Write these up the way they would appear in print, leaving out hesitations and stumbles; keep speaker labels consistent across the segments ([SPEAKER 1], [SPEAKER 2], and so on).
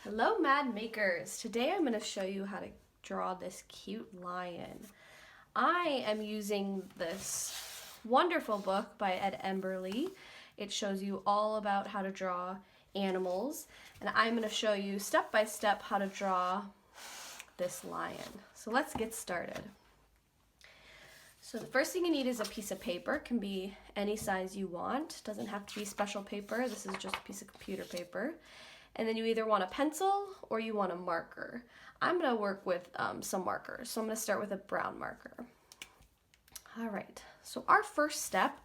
[SPEAKER 1] Hello Mad Makers! Today I'm going to show you how to draw this cute lion. I am using this wonderful book by Ed Emberley. It shows you all about how to draw animals, and I'm going to show you step by step how to draw this lion. So let's get started. So the first thing you need is a piece of paper. It can be any size you want. It doesn't have to be special paper. This is just a piece of computer paper. And then you either want a pencil or you want a marker. I'm going to work with some markers. So I'm going to start with a brown marker. All right, so our first step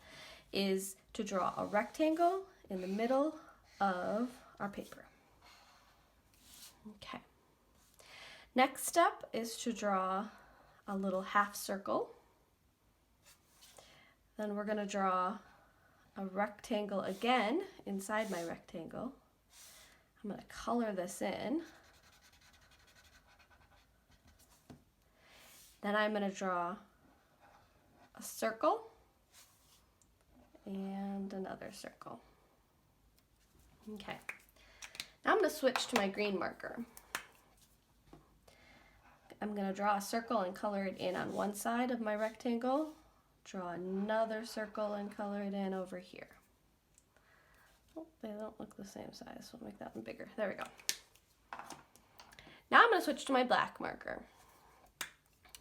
[SPEAKER 1] is to draw a rectangle in the middle of our paper. Okay. Next step is to draw a little half circle. Then we're going to draw a rectangle again inside my rectangle. I'm going to color this in. Then I'm going to draw a circle and another circle. Okay. Now I'm going to switch to my green marker. I'm going to draw a circle and color it in on one side of my rectangle. Draw another circle and color it in over here. Oh, they don't look the same size, so I'll make that one bigger. There we go. Now I'm going to switch to my black marker.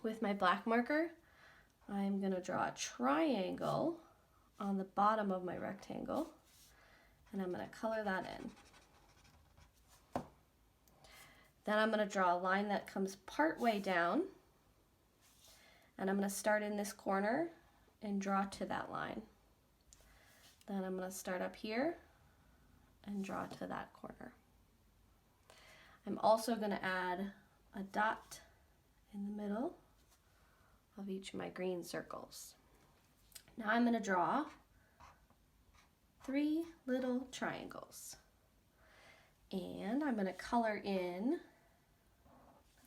[SPEAKER 1] With my black marker, I'm going to draw a triangle on the bottom of my rectangle, and I'm going to color that in. Then I'm going to draw a line that comes part way down, and I'm going to start in this corner and draw to that line. Then I'm going to start up here and draw to that corner. I'm also going to add a dot in the middle of each of my green circles. Now I'm going to draw 3 little triangles. And I'm going to color in,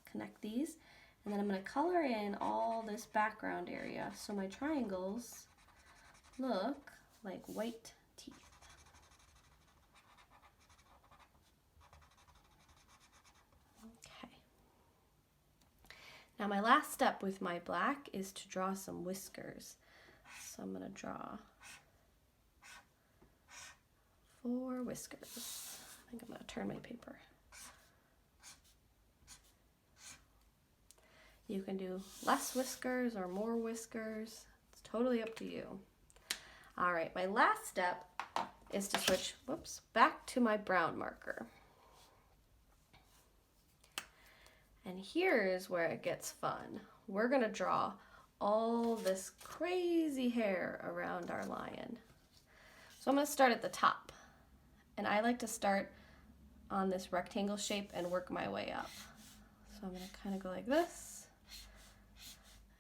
[SPEAKER 1] connect these, and then I'm going to color in all this background area so my triangles look like white teeth. Okay. Now my last step with my black is to draw some whiskers. So I'm going to draw 4 whiskers. I think I'm going to turn my paper. You can do less whiskers or more whiskers. It's totally up to you. All right, my last step is to switch, back to my brown marker. And here is where it gets fun. We're going to draw all this crazy hair around our lion. So I'm going to start at the top. And I like to start on this rectangle shape and work my way up. So I'm going to kind of go like this.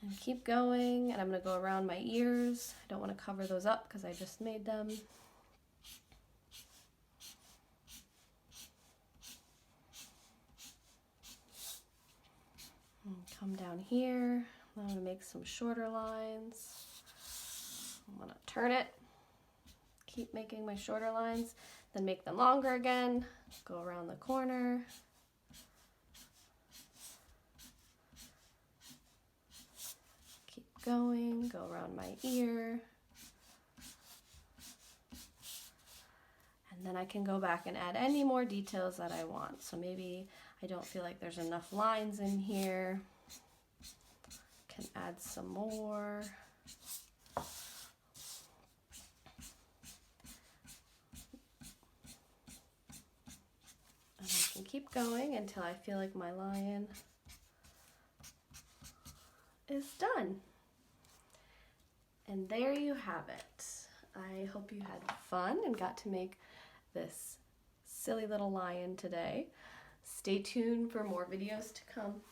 [SPEAKER 1] And keep going, and I'm going to go around my ears. I don't want to cover those up because I just made them. And come down here. I'm going to make some shorter lines. I'm going to turn it. Keep making my shorter lines, then make them longer again. Go around the corner. Going, go around my ear, and then I can go back and add any more details that I want. So maybe I don't feel like there's enough lines in here. Can add some more. And I can keep going until I feel like my lion is done. And there you have it. I hope you had fun and got to make this silly little lion today. Stay tuned for more videos to come.